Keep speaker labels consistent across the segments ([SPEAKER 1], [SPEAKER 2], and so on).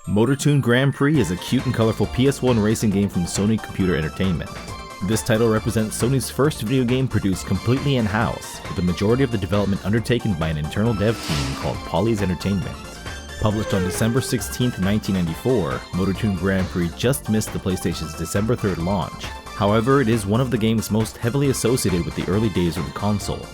[SPEAKER 1] Motor Toon Grand Prix is a cute and colorful PS1 racing game from Sony Computer Entertainment. This title represents Sony's first video game produced completely in-house, with the majority of the development undertaken by an internal dev team called Polly's Entertainment. Published on December 16, 1994, Motor Toon Grand Prix just missed the PlayStation's December 3rd launch. However, it is one of the games most heavily associated with the early days of the console.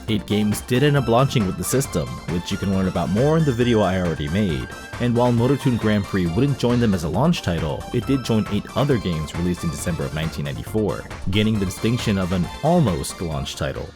[SPEAKER 1] 8 games did end up launching with the system, which you can learn about more in the video I already made. And while Motor Toon Grand Prix wouldn't join them as a launch title, it did join 8 other games released in December of 1994, gaining the distinction of an almost launch title.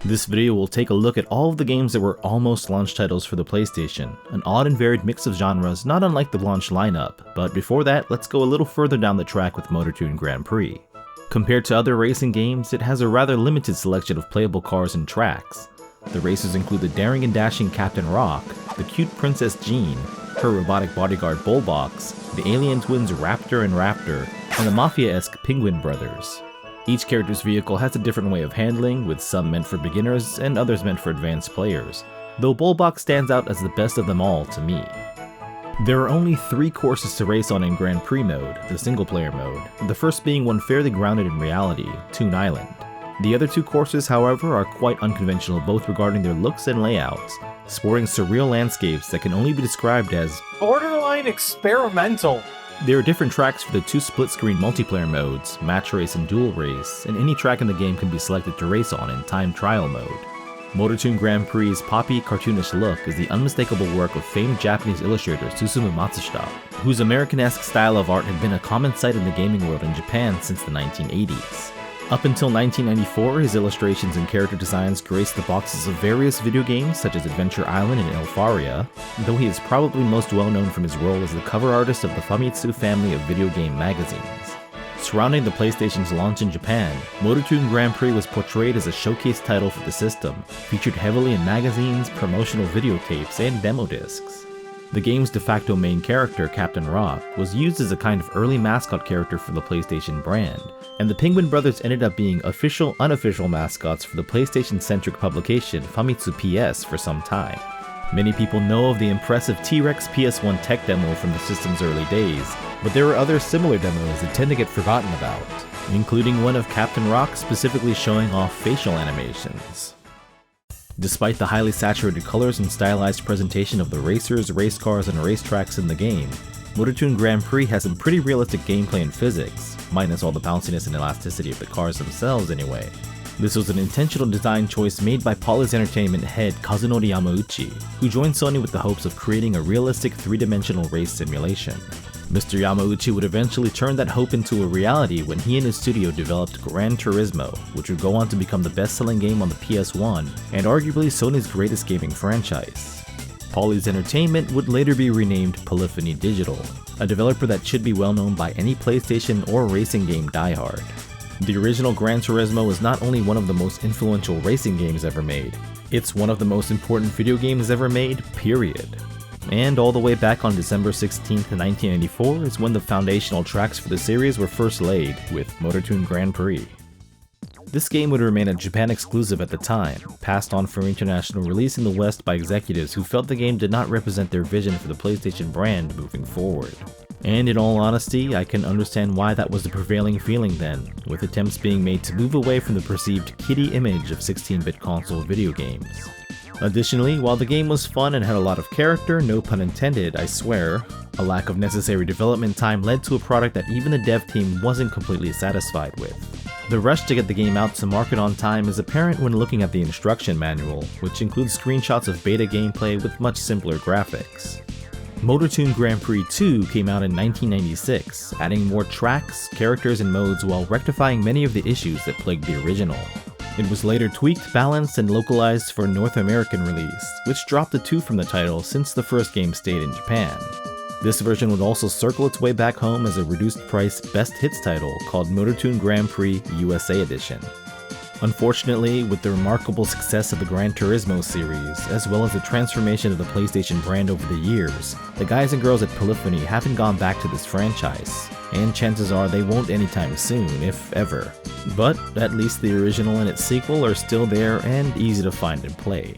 [SPEAKER 1] This video will take a look at all of the games that were almost launch titles for the PlayStation, an odd and varied mix of genres not unlike the launch lineup, but before that, let's go a little further down the track with Motor Toon Grand Prix. Compared to other racing games, it has a rather limited selection of playable cars and tracks. The races include the daring and dashing Captain Rock, the cute Princess Jean, her robotic bodyguard Bullbox, the alien twins Raptor and Raptor, and the mafia-esque Penguin Brothers. Each character's vehicle has a different way of handling, with some meant for beginners and others meant for advanced players, though Bullbox stands out as the best of them all to me. There are only 3 courses to race on in Grand Prix mode, the single-player mode, the first being one fairly grounded in reality, Toon Island. The other 2 courses, however, are quite unconventional both regarding their looks and layouts, sporting surreal landscapes that can only be described as
[SPEAKER 2] borderline experimental.
[SPEAKER 1] There are different tracks for the 2 split-screen multiplayer modes, Match Race and Dual Race, and any track in the game can be selected to race on in Time Trial mode. Motor Toon Grand Prix's poppy, cartoonish look is the unmistakable work of famed Japanese illustrator Susumu Matsushita, whose American-esque style of art had been a common sight in the gaming world in Japan since the 1980s. Up until 1994, his illustrations and character designs graced the boxes of various video games such as Adventure Island and Elfaria, though he is probably most well known from his role as the cover artist of the Famitsu family of video game magazines. Surrounding the PlayStation's launch in Japan, Motor Toon Grand Prix was portrayed as a showcase title for the system, featured heavily in magazines, promotional videotapes, and demo discs. The game's de facto main character, Captain Rock, was used as a kind of early mascot character for the PlayStation brand, and the Penguin Brothers ended up being official-unofficial mascots for the PlayStation-centric publication Famitsu PS for some time. Many people know of the impressive T-Rex PS1 tech demo from the system's early days, but there are other similar demos that tend to get forgotten about, including one of Captain Rock specifically showing off facial animations. Despite the highly saturated colors and stylized presentation of the racers, race cars, and racetracks in the game, Motor Toon Grand Prix has some pretty realistic gameplay and physics, minus all the bounciness and elasticity of the cars themselves anyway. This was an intentional design choice made by Polly's Entertainment head Kazunori Yamauchi, who joined Sony with the hopes of creating a realistic 3-dimensional race simulation. Mr. Yamauchi would eventually turn that hope into a reality when he and his studio developed Gran Turismo, which would go on to become the best-selling game on the PS1 and arguably Sony's greatest gaming franchise. Polly's Entertainment would later be renamed Polyphony Digital, a developer that should be well known by any PlayStation or racing game diehard. The original Gran Turismo is not only one of the most influential racing games ever made, it's one of the most important video games ever made, period. And all the way back on December 16, 1994 is when the foundational tracks for the series were first laid, with Motor Toon Grand Prix. This game would remain a Japan exclusive at the time, passed on for international release in the West by executives who felt the game did not represent their vision for the PlayStation brand moving forward. And in all honesty, I can understand why that was the prevailing feeling then, with attempts being made to move away from the perceived kiddie image of 16-bit console video games. Additionally, while the game was fun and had a lot of character, no pun intended, I swear, a lack of necessary development time led to a product that even the dev team wasn't completely satisfied with. The rush to get the game out to market on time is apparent when looking at the instruction manual, which includes screenshots of beta gameplay with much simpler graphics. Motor Toon Grand Prix 2 came out in 1996, adding more tracks, characters, and modes while rectifying many of the issues that plagued the original. It was later tweaked, balanced, and localized for North American release, which dropped the 2 from the title since the first game stayed in Japan. This version would also circle its way back home as a reduced price best hits title called Motor Toon Grand Prix USA Edition. Unfortunately, with the remarkable success of the Gran Turismo series, as well as the transformation of the PlayStation brand over the years, the guys and girls at Polyphony haven't gone back to this franchise, and chances are they won't anytime soon, if ever. But at least the original and its sequel are still there and easy to find and play.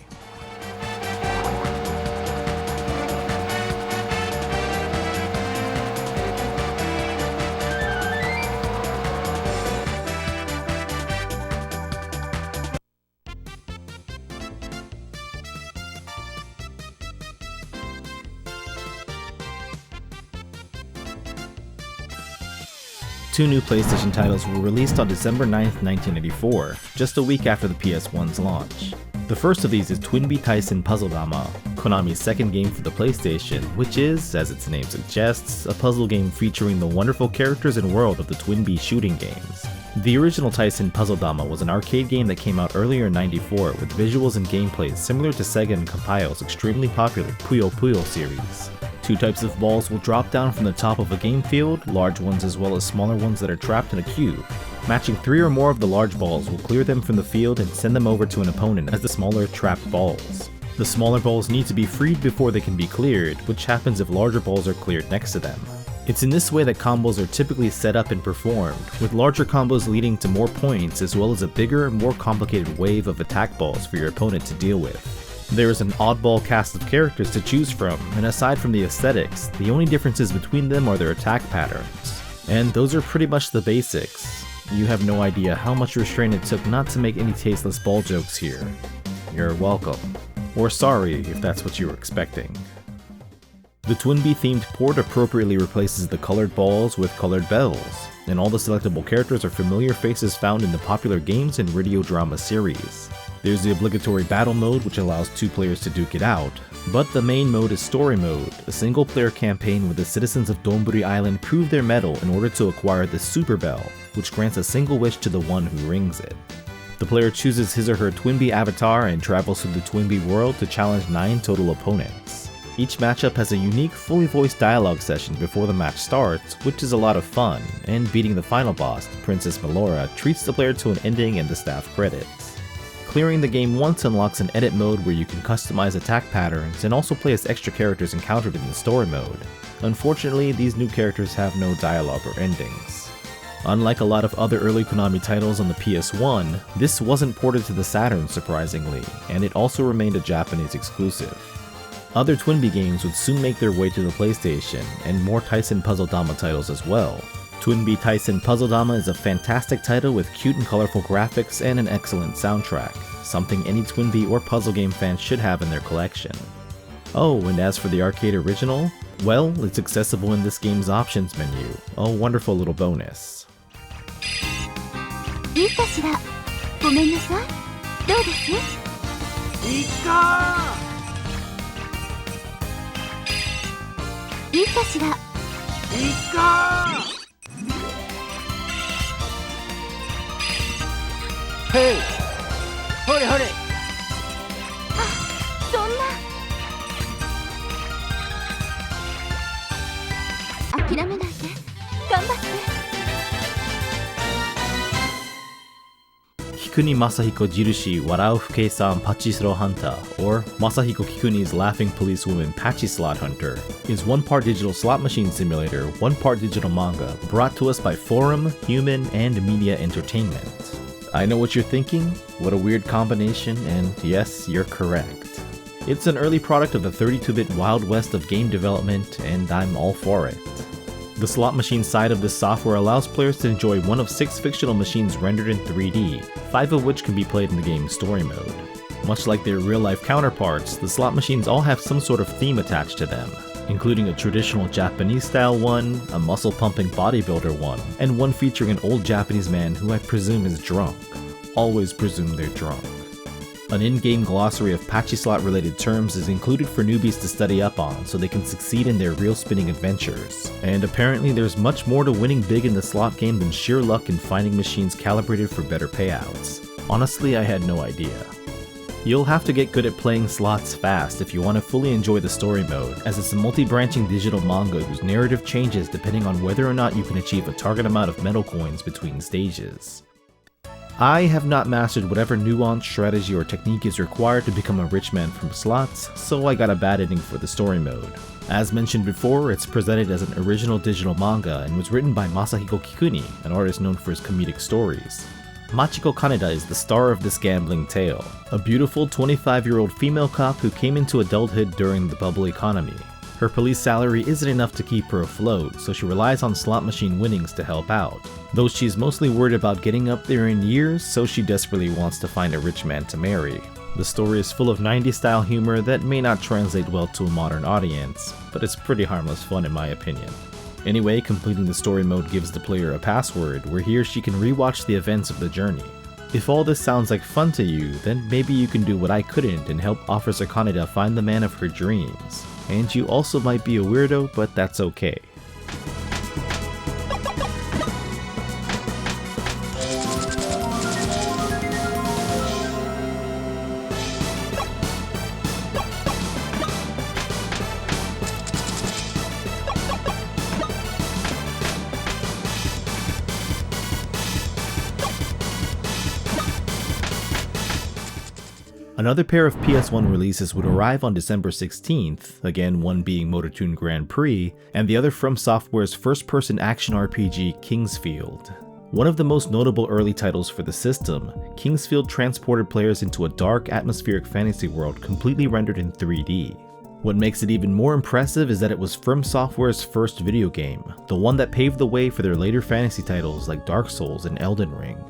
[SPEAKER 1] Two new PlayStation titles were released on December 9th, 1984, just a week after the PS1's launch. The first of these is Twinbee Taisen Puzzle-dama, Konami's second game for the PlayStation, which is, as its name suggests, a puzzle game featuring the wonderful characters and world of the Twinbee shooting games. The original Taisen Puzzle-dama was an arcade game that came out earlier in '94 with visuals and gameplay similar to Sega and Compil's extremely popular Puyo Puyo series. Two types of balls will drop down from the top of a game field, large ones as well as smaller ones that are trapped in a cube. Matching 3 or more of the large balls will clear them from the field and send them over to an opponent as the smaller trapped balls. The smaller balls need to be freed before they can be cleared, which happens if larger balls are cleared next to them. It's in this way that combos are typically set up and performed, with larger combos leading to more points as well as a bigger, more complicated wave of attack balls for your opponent to deal with. There is an oddball cast of characters to choose from, and aside from the aesthetics, the only differences between them are their attack patterns. And those are pretty much the basics. You have no idea how much restraint it took not to make any tasteless ball jokes here. You're welcome. Or sorry if that's what you were expecting. The Twinbee themed port appropriately replaces the colored balls with colored bells, and all the selectable characters are familiar faces found in the popular games and radio drama series. There's the obligatory battle mode, which allows 2 players to duke it out, but the main mode is story mode, a single player campaign where the citizens of Donburi Island prove their mettle in order to acquire the Super Bell, which grants a single wish to the one who rings it. The player chooses his or her Twinbee avatar and travels through the Twinbee world to challenge 9 total opponents. Each matchup has a unique, fully voiced dialogue session before the match starts, which is a lot of fun, and beating the final boss, Princess Melora, treats the player to an ending and the staff credits. Clearing the game once unlocks an edit mode where you can customize attack patterns and also play as extra characters encountered in the story mode. Unfortunately, these new characters have no dialogue or endings. Unlike a lot of other early Konami titles on the PS1, this wasn't ported to the Saturn surprisingly, and it also remained a Japanese exclusive. Other Twinbee games would soon make their way to the PlayStation, and more Taisen Puzzle-dama titles as well. Twinbee Taisen Puzzle-dama is a fantastic title with cute and colorful graphics and an excellent soundtrack, something any Twinbee or puzzle game fan should have in their collection. Oh, and as for the arcade original, well, it's accessible in this game's options menu, a wonderful little bonus.
[SPEAKER 3] いいかしら。ごめんなさい。どうです？いいか。いいかしら。いいか。へい。ほれほれ。あ、そんな。諦めないで。頑張って。
[SPEAKER 1] Kikuni Masahiko Jirushi Warau Fukei-san Pachislot Hunter, or Masahiko Kikuni's laughing policewoman Pachislot Hunter, is one part digital slot machine simulator, one part digital manga, brought to us by Forum, Human, and Media Entertainment. I know what you're thinking, what a weird combination, and yes, you're correct. It's an early product of the 32-bit Wild West of game development, and I'm all for it. The slot machine side of this software allows players to enjoy one of 6 fictional machines rendered in 3D, 5 of which can be played in the game's story mode. Much like their real-life counterparts, the slot machines all have some sort of theme attached to them, including a traditional Japanese-style one, a muscle-pumping bodybuilder one, and one featuring an old Japanese man who I presume is drunk. Always presume they're drunk. An in-game glossary of Pachislot-related terms is included for newbies to study up on so they can succeed in their reel-spinning adventures. And apparently there's much more to winning big in the slot game than sheer luck in finding machines calibrated for better payouts. Honestly, I had no idea. You'll have to get good at playing slots fast if you want to fully enjoy the story mode, as it's a multi-branching digital manga whose narrative changes depending on whether or not you can achieve a target amount of metal coins between stages. I have not mastered whatever nuanced strategy or technique is required to become a rich man from slots, so I got a bad ending for the story mode. As mentioned before, it's presented as an original digital manga and was written by Masahiko Kikuni, an artist known for his comedic stories. Machiko Kaneda is the star of this gambling tale, a beautiful 25-year-old female cop who came into adulthood during the bubble economy. Her police salary isn't enough to keep her afloat, so she relies on slot machine winnings to help out. Though she's mostly worried about getting up there in years, so she desperately wants to find a rich man to marry. The story is full of 90s style humor that may not translate well to a modern audience, but it's pretty harmless fun in my opinion. Anyway, completing the story mode gives the player a password where he or she can rewatch the events of the journey. If all this sounds like fun to you, then maybe you can do what I couldn't and help Officer Kaneda find the man of her dreams. And you also might be a weirdo, but that's okay. Another pair of PS1 releases would arrive on December 16th, again one being Motor Toon Grand Prix, and the other from Software's first-person action RPG Kingsfield. One of the most notable early titles for the system, Kingsfield transported players into a dark, atmospheric fantasy world completely rendered in 3D. What makes it even more impressive is that it was From Software's first video game, the one that paved the way for their later fantasy titles like Dark Souls and Elden Ring.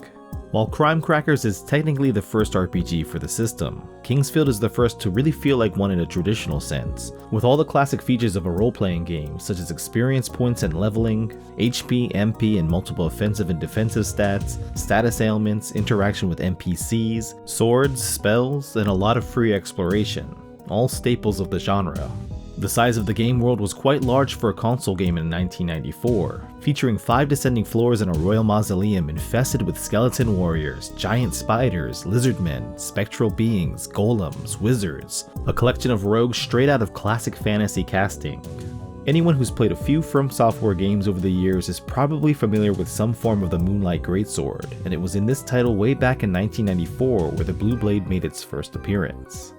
[SPEAKER 1] While Crime Crackers is technically the first RPG for the system, Kingsfield is the first to really feel like one in a traditional sense, with all the classic features of a role-playing game such as experience points and leveling, HP, MP, and multiple offensive and defensive stats, status ailments, interaction with NPCs, swords, spells, and a lot of free exploration, all staples of the genre. The size of the game world was quite large for a console game in 1994, featuring 5 descending floors and a royal mausoleum infested with skeleton warriors, giant spiders, lizardmen, spectral beings, golems, wizards, a collection of rogues straight out of classic fantasy casting. Anyone who's played a few From Software games over the years is probably familiar with some form of the Moonlight Greatsword, and it was in this title way back in 1994 where the Blue Blade made its first appearance.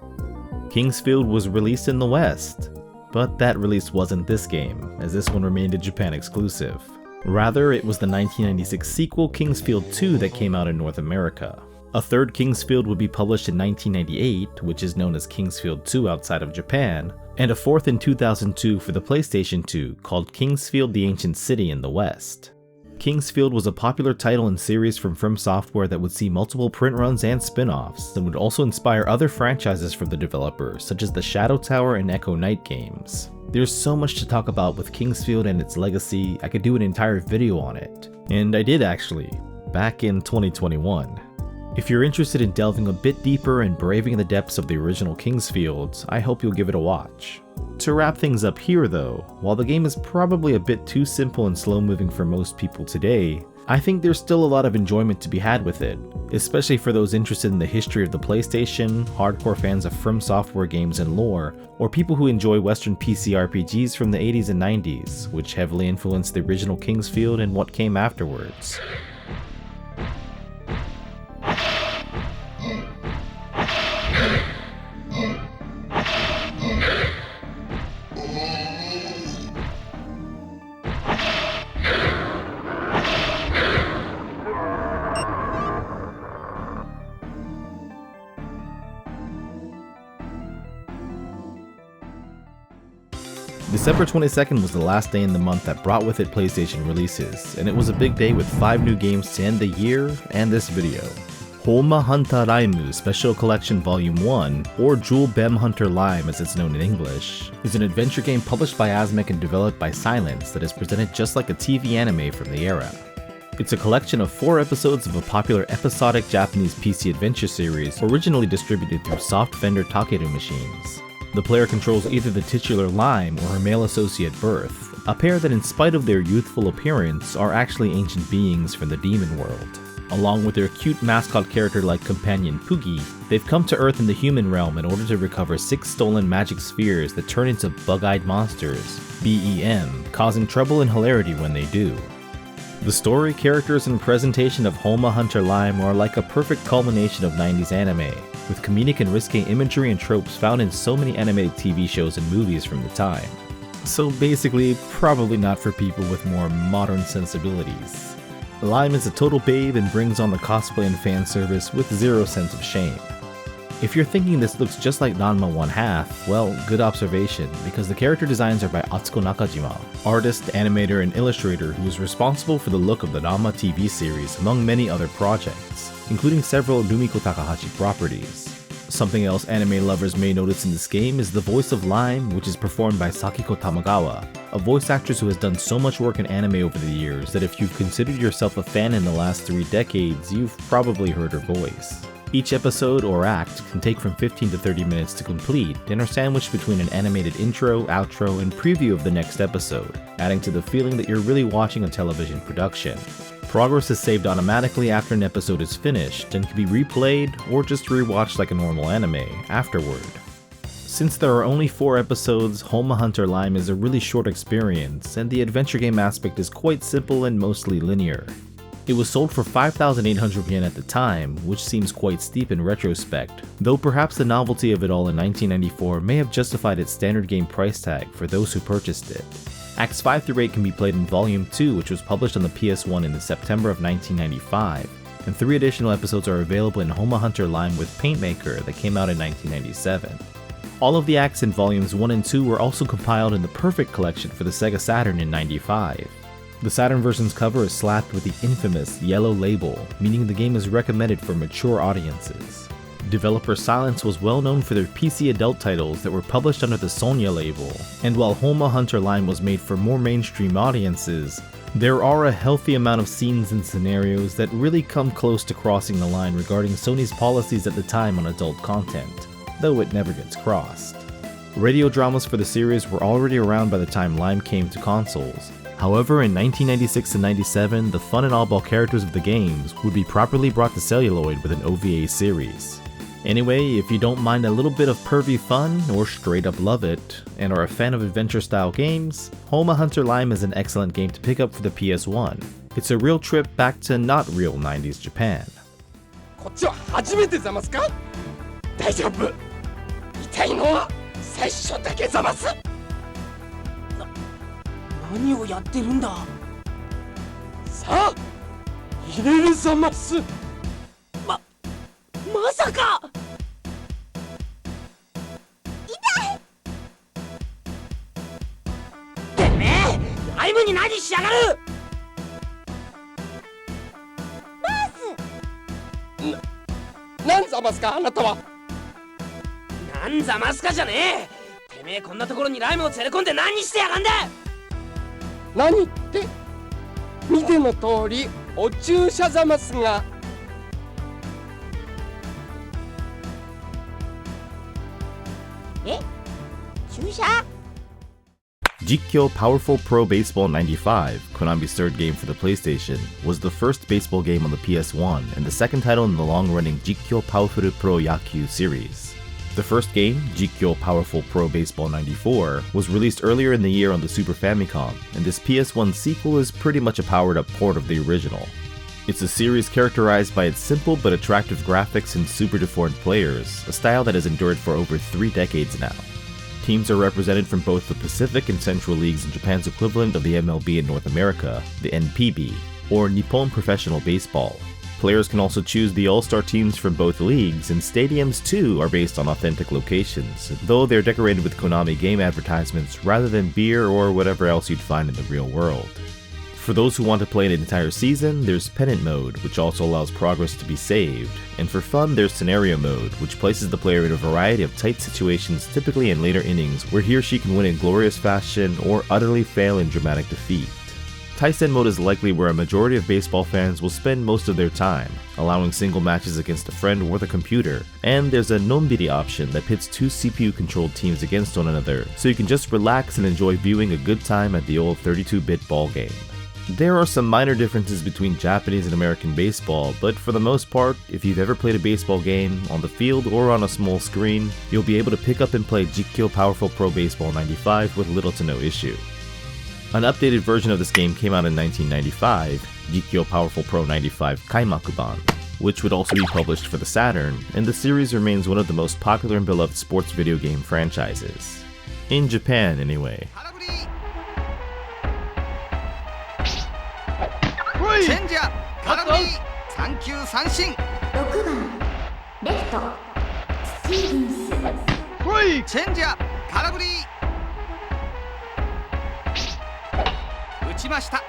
[SPEAKER 1] Kingsfield was released in the West, but that release wasn't this game, as this one remained a Japan exclusive. Rather, it was the 1996 sequel Kingsfield 2 that came out in North America. A third Kingsfield would be published in 1998, which is known as Kingsfield 2 outside of Japan, and a fourth in 2002 for the PlayStation 2 called Kingsfield the Ancient City in the West. Kingsfield was a popular title and series from Software that would see multiple print runs and spin-offs, and would also inspire other franchises from the developer, such as the Shadow Tower and Echo Knight games. There's so much to talk about with Kingsfield and its legacy, I could do an entire video on it. And I did actually, back in 2021. If you're interested in delving a bit deeper and braving the depths of the original Kingsfield, I hope you'll give it a watch. To wrap things up here though, while the game is probably a bit too simple and slow moving for most people today, I think there's still a lot of enjoyment to be had with it, especially for those interested in the history of the PlayStation, hardcore fans of From Software games and lore, or people who enjoy Western PC RPGs from the 80s and 90s, which heavily influenced the original Kingsfield and what came afterwards. December 22nd was the last day in the month that brought with it PlayStation releases, and it was a big day with 5 new games to end the year and this video. Falma Hanta Raimu Special Collection Volume 1, or Jewel Bem Hunter Lime as it's known in English, is an adventure game published by Asmec and developed by Silence that is presented just like a TV anime from the era. It's a collection of 4 episodes of a popular episodic Japanese PC adventure series originally distributed through Soft Vendor Takeru machines. The player controls either the titular Lime or her male associate Birth, a pair that in spite of their youthful appearance are actually ancient beings from the demon world. Along with their cute mascot character-like companion Poogie, they've come to Earth in the human realm in order to recover 6 stolen magic spheres that turn into bug-eyed monsters, BEM, causing trouble and hilarity when they do. The story, characters, and presentation of Homa Hunter Lime are like a perfect culmination of 90s anime, with comedic and risque imagery and tropes found in so many animated TV shows and movies from the time. So basically, probably not for people with more modern sensibilities. Lime is a total babe and brings on the cosplay and fan service with zero sense of shame. If you're thinking this looks just like Ranma 1/2, well, good observation, because the character designs are by Atsuko Nakajima, artist, animator, and illustrator who is responsible for the look of the Ranma TV series among many other projects, including several Rumiko Takahashi properties. Something else anime lovers may notice in this game is the voice of Lime, which is performed by Sakiko Tamagawa, a voice actress who has done so much work in anime over the years that if you've considered yourself a fan in the last 3 decades, you've probably heard her voice. Each episode or act can take from 15 to 30 minutes to complete and are sandwiched between an animated intro, outro, and preview of the next episode, adding to the feeling that you're really watching a television production. Progress is saved automatically after an episode is finished and can be replayed or just rewatched like a normal anime afterward. Since there are only 4 episodes, Homa Hunter Lime is a really short experience, and the adventure game aspect is quite simple and mostly linear. It was sold for 5,800 yen at the time, which seems quite steep in retrospect, though perhaps the novelty of it all in 1994 may have justified its standard game price tag for those who purchased it. Acts 5 through 8 can be played in Volume 2, which was published on the PS1 in the September of 1995, and 3 additional episodes are available in Homa Hunter Lime with Paintmaker that came out in 1997. All of the acts in Volumes 1 and 2 were also compiled in the Perfect Collection for the Sega Saturn in 95. The Saturn version's cover is slapped with the infamous yellow label, meaning the game is recommended for mature audiences. Developer Silence was well known for their PC adult titles that were published under the Sonya label, and while Homa Hunter Lime was made for more mainstream audiences, there are a healthy amount of scenes and scenarios that really come close to crossing the line regarding Sony's policies at the time on adult content, though it never gets crossed. Radio dramas for the series were already around by the time Lime came to consoles. However, in 1996 and 97, the fun and oddball characters of the games would be properly brought to celluloid with an OVA series. Anyway, if you don't mind a little bit of pervy fun, or straight up love it, and are a fan of adventure-style games, Homa Hunter Lime is an excellent game to pick up for the PS1. It's a real trip back to not real 90s Japan.
[SPEAKER 4] こっちは初めてざますか？大丈夫。痛いのは最初だけざます。何をやってるんだ。さあ、入れるざます。まさか。痛い。てめえ、ライムに何しやがる。なんざますかあなたは。なんざますかじゃねえ。てめえこんなところにライムを連れ込んで何してやがんだ。何って見ての通りお注射ざますが。え？注射
[SPEAKER 1] Jikkyou Powerful Pro Baseball 95, Konami's third game for the PlayStation, was the first baseball game on the PS1 and the second title in the long-running Jikkyou Powerful Pro Yakyuu series. The first game, Jikkyou Powerful Pro Baseball 94, was released earlier in the year on the Super Famicom, and this PS1 sequel is pretty much a powered-up port of the original. It's a series characterized by its simple but attractive graphics and super deformed players, a style that has endured for over 3 decades now. Teams are represented from both the Pacific and Central Leagues and Japan's equivalent of the MLB in North America, the NPB, or Nippon Professional Baseball. Players can also choose the all-star teams from both leagues, and stadiums too are based on authentic locations, though they're decorated with Konami game advertisements rather than beer or whatever else you'd find in the real world. For those who want to play an entire season, there's Pennant Mode, which also allows progress to be saved, and for fun there's Scenario Mode, which places the player in a variety of tight situations typically in later innings where he or she can win in glorious fashion or utterly fail in dramatic defeat. Taisen Mode is likely where a majority of baseball fans will spend most of their time, allowing single matches against a friend or the computer, and there's a Nonbiri option that pits 2 CPU-controlled teams against one another, so you can just relax and enjoy viewing a good time at the old 32-bit ball game. There are some minor differences between Japanese and American baseball, but for the most part, if you've ever played a baseball game, on the field or on a small screen, you'll be able to pick up and play Jikkyou Powerful Pro Baseball 95 with little to no issue. An updated version of this game came out in 1995, Jikkyou Powerful Pro 95 Kaimakuban, which would also be published for the Saturn, and the series remains one of the most popular and beloved sports video game franchises. In Japan, anyway.
[SPEAKER 5] チェンジャー空振り三球三振
[SPEAKER 3] 6番レフトスティーブンス
[SPEAKER 5] チェンジャー空振り打ちました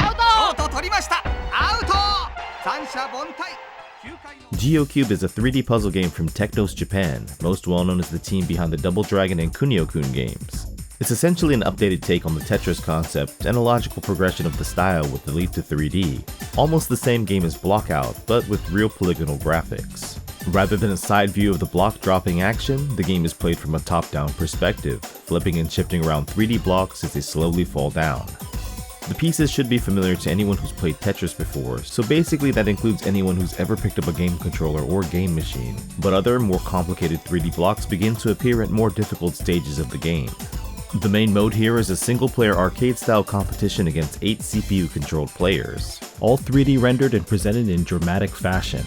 [SPEAKER 5] アウト取りましたアウト三者凡退
[SPEAKER 1] Geom Cube is a 3D puzzle game from Technos Japan, most well known as the team behind the Double Dragon and Kunio-kun games. It's essentially an updated take on the Tetris concept and a logical progression of the style with the leap to 3D. Almost the same game as Blockout, but with real polygonal graphics. Rather than a side view of the block dropping action, the game is played from a top-down perspective, flipping and shifting around 3D blocks as they slowly fall down. The pieces should be familiar to anyone who's played Tetris before, so basically that includes anyone who's ever picked up a game controller or game machine, but other, more complicated 3D blocks begin to appear at more difficult stages of the game. The main mode here is a single-player arcade-style competition against 8 CPU-controlled players, all 3D rendered and presented in dramatic fashion.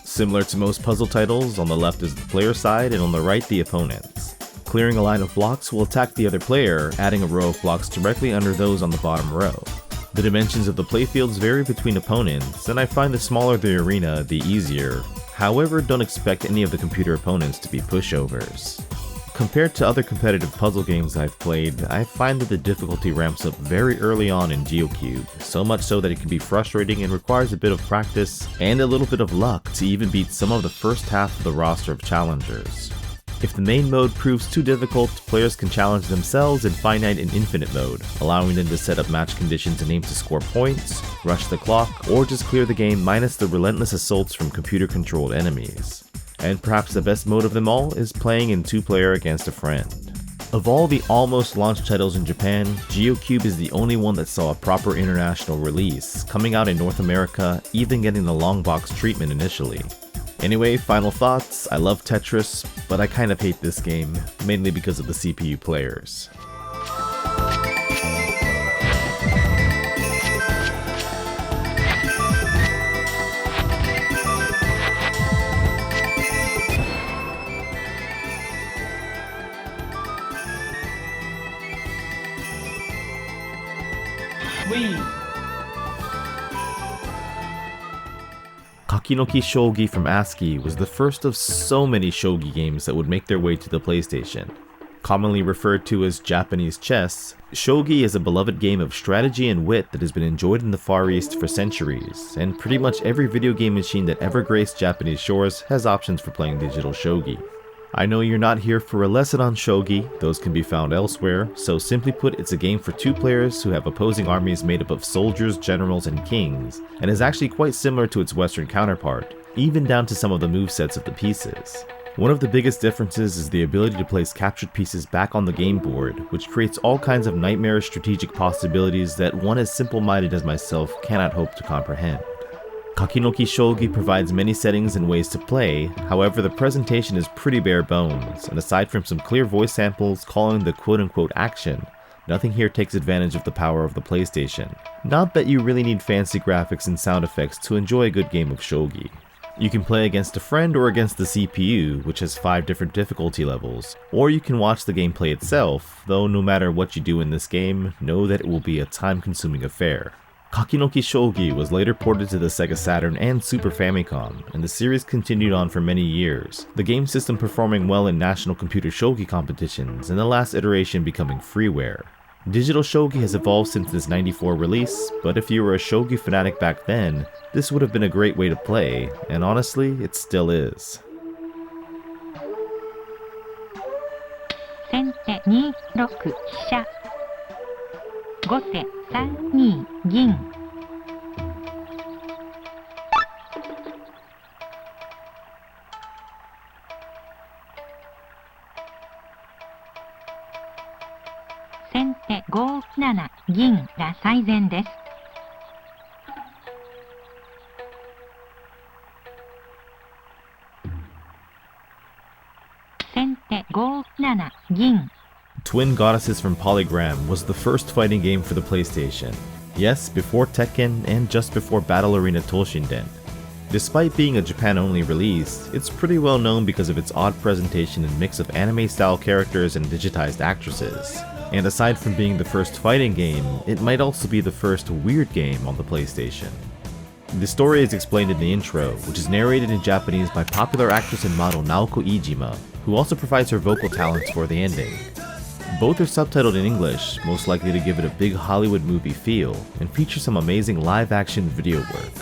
[SPEAKER 1] Similar to most puzzle titles, on the left is the player side and on the right the opponents. Clearing a line of blocks will attack the other player, adding a row of blocks directly under those on the bottom row. The dimensions of the playfields vary between opponents, and I find the smaller the arena, the easier. However, don't expect any of the computer opponents to be pushovers. Compared to other competitive puzzle games I've played, I find that the difficulty ramps up very early on in Geom Cube, so much so that it can be frustrating and requires a bit of practice and a little bit of luck to even beat some of the first half of the roster of challengers. If the main mode proves too difficult, players can challenge themselves in finite and infinite mode, allowing them to set up match conditions and aim to score points, rush the clock, or just clear the game minus the relentless assaults from computer-controlled enemies. And perhaps the best mode of them all is playing in 2-player against a friend. Of all the almost launched titles in Japan, Geom Cube is the only one that saw a proper international release, coming out in North America, even getting the long box treatment initially. Anyway, final thoughts, I love Tetris, but I kind of hate this game, mainly because of the CPU players. Kakinoki Shougi from ASCII was the first of so many shogi games that would make their way to the PlayStation. Commonly referred to as Japanese chess, shogi is a beloved game of strategy and wit that has been enjoyed in the Far East for centuries, and pretty much every video game machine that ever graced Japanese shores has options for playing digital shogi. I know you're not here for a lesson on shogi, those can be found elsewhere, so simply put, it's a game for 2 players who have opposing armies made up of soldiers, generals, and kings, and is actually quite similar to its Western counterpart, even down to some of the movesets of the pieces. One of the biggest differences is the ability to place captured pieces back on the game board, which creates all kinds of nightmarish strategic possibilities that one as simple-minded as myself cannot hope to comprehend. Kakinoki Shougi provides many settings and ways to play, however the presentation is pretty bare bones, and aside from some clear voice samples calling the quote-unquote action, nothing here takes advantage of the power of the PlayStation. Not that you really need fancy graphics and sound effects to enjoy a good game of shogi. You can play against a friend or against the CPU, which has 5 different difficulty levels, or you can watch the gameplay itself, though no matter what you do in this game, know that it will be a time-consuming affair. Kakinoki Shougi was later ported to the Sega Saturn and Super Famicom, and the series continued on for many years, the game system performing well in national computer shogi competitions, and the last iteration becoming freeware. Digital shogi has evolved since this '94 release, but if you were a shogi fanatic back then, this would have been a great way to play, and honestly, it still is.
[SPEAKER 6] 先手2六飛車後手3二銀先手5、7、銀が最善です。先手5、7、銀。
[SPEAKER 1] Twin Goddesses from Polygram was the first fighting game for the PlayStation. Yes, before Tekken and just before Battle Arena Toshinden. Despite being a Japan-only release, it's pretty well known because of its odd presentation and mix of anime-style characters and digitized actresses. And aside from being the first fighting game, it might also be the first weird game on the PlayStation. The story is explained in the intro, which is narrated in Japanese by popular actress and model Naoko Iijima, who also provides her vocal talents for the ending. Both are subtitled in English, most likely to give it a big Hollywood movie feel, and feature some amazing live-action video work.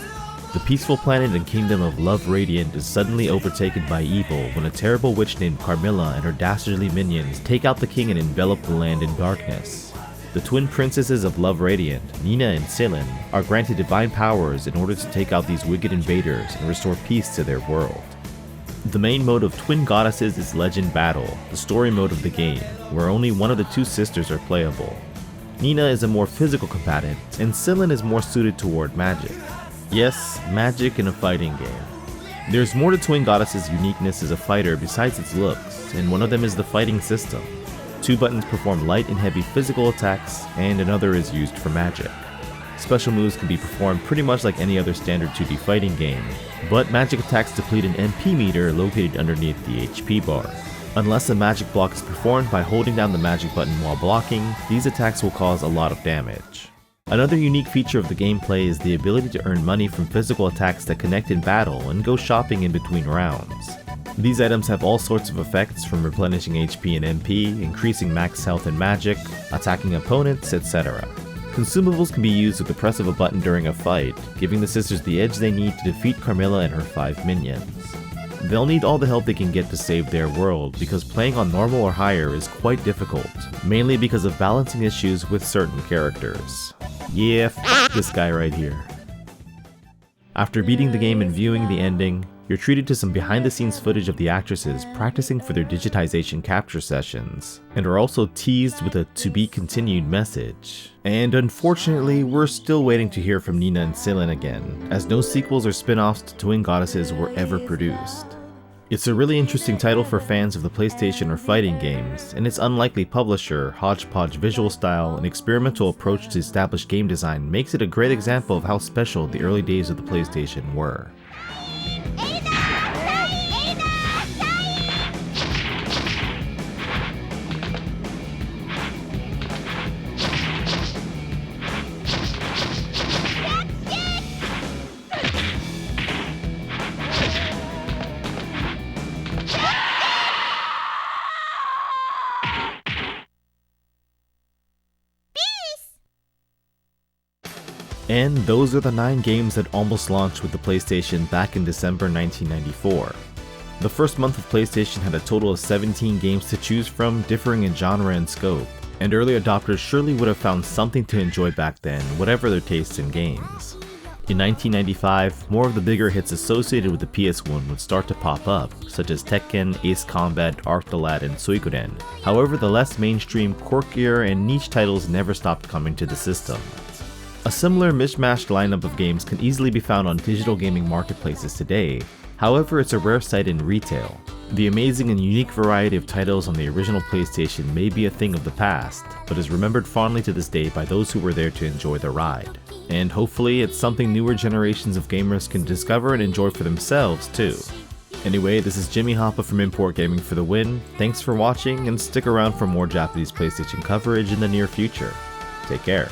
[SPEAKER 1] The peaceful planet and kingdom of Love Radiant is suddenly overtaken by evil when a terrible witch named Carmilla and her dastardly minions take out the king and envelop the land in darkness. The twin princesses of Love Radiant, Nina and Celine, are granted divine powers in order to take out these wicked invaders and restore peace to their world. The main mode of Twin Goddesses is Legend Battle, the story mode of the game, where only one of the two sisters are playable. Nina is a more physical combatant, and Celine is more suited toward magic. Yes, magic in a fighting game. There's more to Twin Goddesses' uniqueness as a fighter besides its looks, and one of them is the fighting system. 2 buttons perform light and heavy physical attacks, and another is used for magic. Special moves can be performed pretty much like any other standard 2D fighting game, but magic attacks deplete an MP meter located underneath the HP bar. Unless a magic block is performed by holding down the magic button while blocking, these attacks will cause a lot of damage. Another unique feature of the gameplay is the ability to earn money from physical attacks that connect in battle and go shopping in between rounds. These items have all sorts of effects from replenishing HP and MP, increasing max health and magic, attacking opponents, etc. Consumables can be used with the press of a button during a fight, giving the sisters the edge they need to defeat Carmilla and her 5 minions. They'll need all the help they can get to save their world, because playing on normal or higher is quite difficult, mainly because of balancing issues with certain characters. Yeah, f this guy right here. After beating the game and viewing the ending, you're treated to some behind-the-scenes footage of the actresses practicing for their digitization capture sessions, and are also teased with a to-be-continued message. And unfortunately, we're still waiting to hear from Nina and Celine again, as no sequels or spin-offs to Twin Goddesses were ever produced. It's a really interesting title for fans of the PlayStation or fighting games, and its unlikely publisher, hodgepodge visual style, and experimental approach to established game design makes it a great example of how special the early days of the PlayStation were. And those are the 9 games that almost launched with the PlayStation back in December 1994. The first month of PlayStation had a total of 17 games to choose from, differing in genre and scope, and early adopters surely would have found something to enjoy back then, whatever their tastes in games. In 1995, more of the bigger hits associated with the PS1 would start to pop up, such as Tekken, Ace Combat, Arctolad, and Suikoden. However, the less mainstream, quirkier, and niche titles never stopped coming to the system. A similar mishmashed lineup of games can easily be found on digital gaming marketplaces today, however it's a rare sight in retail. The amazing and unique variety of titles on the original PlayStation may be a thing of the past, but is remembered fondly to this day by those who were there to enjoy the ride. And hopefully it's something newer generations of gamers can discover and enjoy for themselves too. Anyway, this is Jimmy Hoppa from Import Gaming for the win. Thanks for watching, and stick around for more Japanese PlayStation coverage in the near future. Take care.